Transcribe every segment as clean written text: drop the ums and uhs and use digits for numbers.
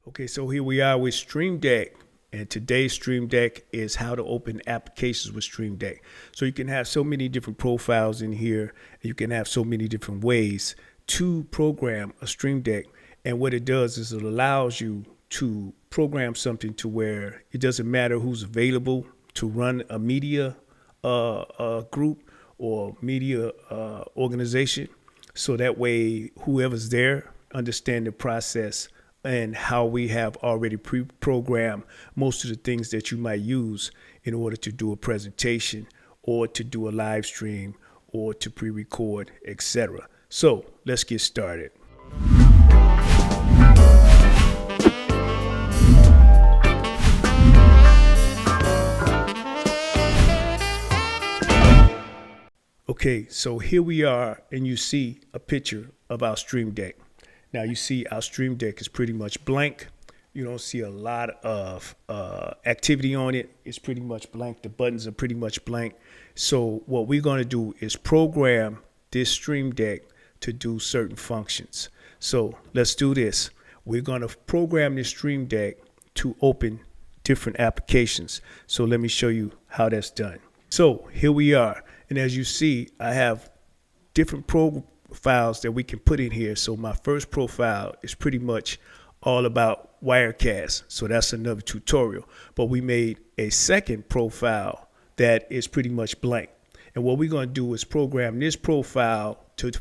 Okay, so here we are with Streamdeck, and today's Streamdeck is how to open applications with Streamdeck. So you can have so many different profiles in here, and you can have so many different ways to program a Streamdeck. And what it does is it allows you to program something to where it doesn't matter who's available to run a media group or media organization. So that way, whoever's there understand the process and how we have already pre-programmed most of the things that you might use in order to do a presentation or to do a live stream or to pre-record, etc. So let's get started. Okay, so here we are, and you see a picture of our Streamdeck. Now you see our Streamdeck is pretty much blank. You don't see a lot of activity on it. It's pretty much blank. The buttons are pretty much blank. So what we're going to do is program this Streamdeck to do certain functions. So let's do this. We're going to program this Streamdeck to open different applications. So let me show you how that's done. So here we are. And as you see, I have different profiles that we can put in here. So my first profile is pretty much all about Wirecast. So that's another tutorial. But we made a second profile that is pretty much blank. And what we're going to do is program this profile to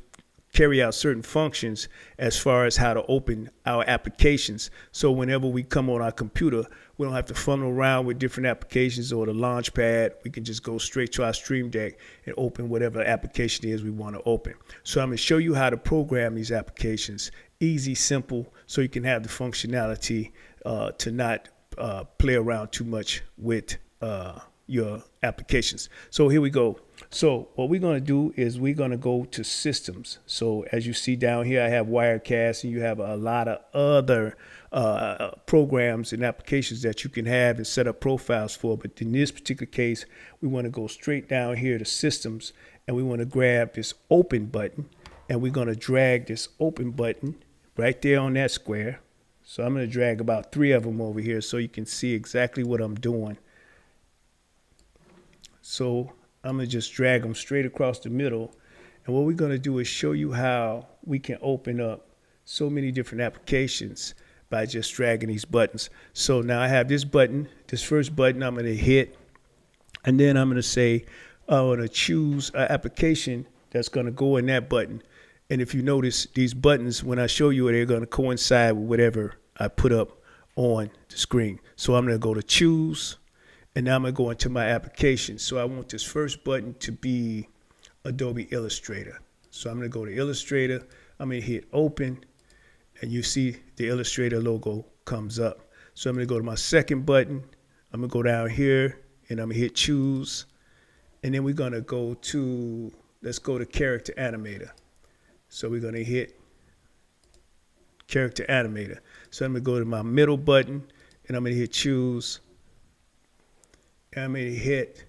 carry out certain functions as far as how to open our applications. So whenever we come on our computer, we don't have to funnel around with different applications or the launch pad. We can just go straight to our Streamdeck and open whatever application it is we want to open. So I'm going to show you how to program these applications. Easy, simple, so you can have the functionality to not play around too much with your applications. So here we go. So what we're going to do is we're going to go to systems. So as you see down here, I have Wirecast, and you have a lot of other programs and applications that you can have and set up profiles for. But in this particular case, we want to go straight down here to systems, and we want to grab this open button, and we're going to drag this open button right there on that square. So I'm going to drag about 3 of them over here so you can see exactly what I'm doing. So I'm going to just drag them straight across the middle. And what we're going to do is show you how we can open up so many different applications by just dragging these buttons. So now I have this button, this first button I'm going to hit. And then I'm going to say, I want to choose an application that's going to go in that button. And if you notice, these buttons, when I show you, they're going to coincide with whatever I put up on the screen. So I'm going to go to choose. And now I'm going to go into my application. So I want this first button to be Adobe Illustrator. So I'm going to go to Illustrator. I'm going to hit open. And you see the Illustrator logo comes up. So I'm going to go to my second button. I'm going to go down here and I'm going to hit choose. And then we're going to go to, let's go to Character Animator. So we're going to hit Character Animator. So I'm going to go to my middle button and I'm going to hit choose. I'm going to hit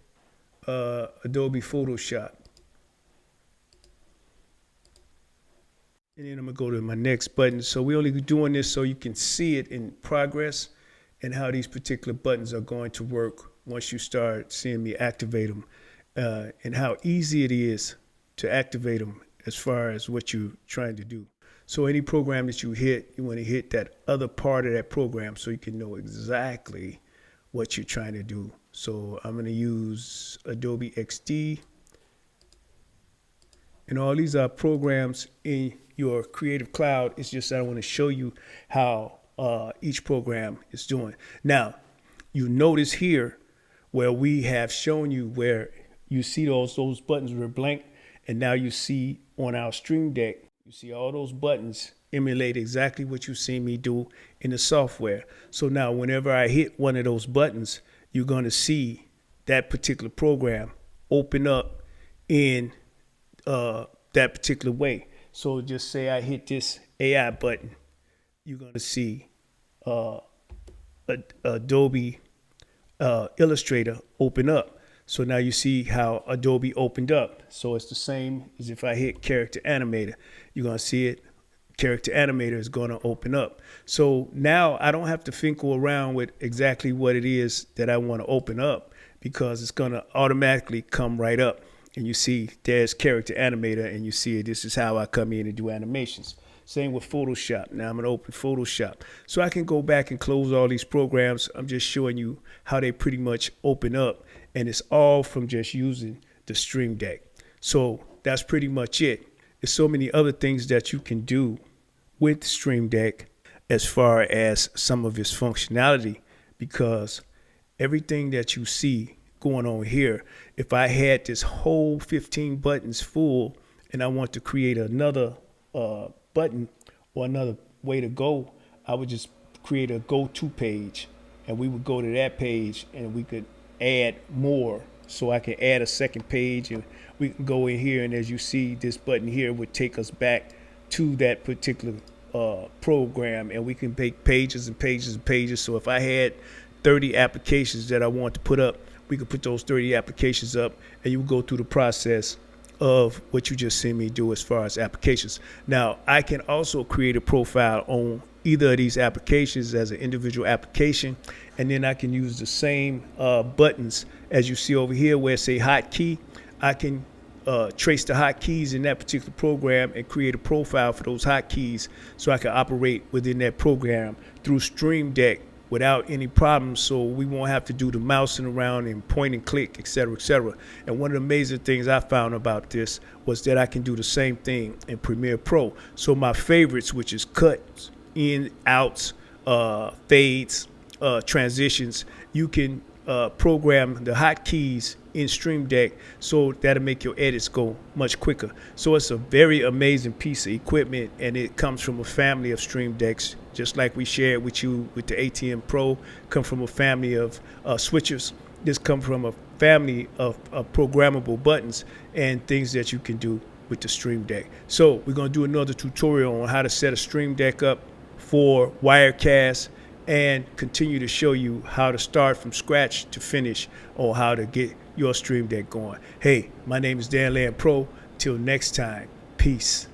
Adobe Photoshop. And then I'm going to go to my next button. So we're only doing this so you can see it in progress and how these particular buttons are going to work once you start seeing me activate them and how easy it is to activate them as far as what you're trying to do. So any program that you hit, you want to hit that other part of that program so you can know exactly what you're trying to do. So I'm going to use Adobe XD. And all these are programs in your Creative Cloud. It's just that I want to show you how each program is doing. Now, you notice here where we have shown you where you see those buttons were blank. And now you see on our Streamdeck, you see all those buttons emulate exactly what you see me do in the software. So now whenever I hit one of those buttons, you're going to see that particular program open up in that particular way. So just say I hit this AI button, you're going to see Adobe Illustrator open up. So now you see how Adobe opened up. So it's the same as if I hit Character Animator. You're going to see it character animator is going to open up. So now I don't have to finkle around with exactly what it is that I want to open up, because it's going to automatically come right up. And you see there's character animator, and you see this is how I come in and do animations. Same with Photoshop. Now I'm going to open Photoshop. So I can go back and close all these programs. I'm just showing you how they pretty much open up. And it's all from just using the Streamdeck. So that's pretty much it. There's so many other things that you can do with Streamdeck as far as some of its functionality, because everything that you see going on here, if I had this whole 15 buttons full and I want to create another button or another way to go, I would just create a go-to page, and we would go to that page and we could add more. So I can add a second page, and we can go in here, and as you see, this button here would take us back to that particular program, and we can make pages and pages and pages. So if I had 30 applications that I want to put up, we could put those 30 applications up, and you would go through the process of what you just seen me do as far as applications. Now, I can also create a profile on either of these applications as an individual application, and then I can use the same buttons as you see over here where it say hotkey. I can trace the hotkeys in that particular program and create a profile for those hotkeys, so I can operate within that program through Streamdeck without any problems, so we won't have to do the mousing around and point and click, etc., etc. And one of the amazing things I found about this was that I can do the same thing in Premiere Pro. So my favorites, which is cuts, in, outs, fades, transitions, you can program the hotkeys in Streamdeck, so that'll make your edits go much quicker. So it's a very amazing piece of equipment, and it comes from a family of Streamdecks, just like we shared with you with the ATM Pro. Come from a family of switchers. This comes from a family of programmable buttons and things that you can do with the Streamdeck. So we're going to do another tutorial on how to set a Streamdeck up for Wirecast, and continue to show you how to start from scratch to finish on how to get your Streamdeck going. Hey, my name is Dan Land Pro. Till next time, peace.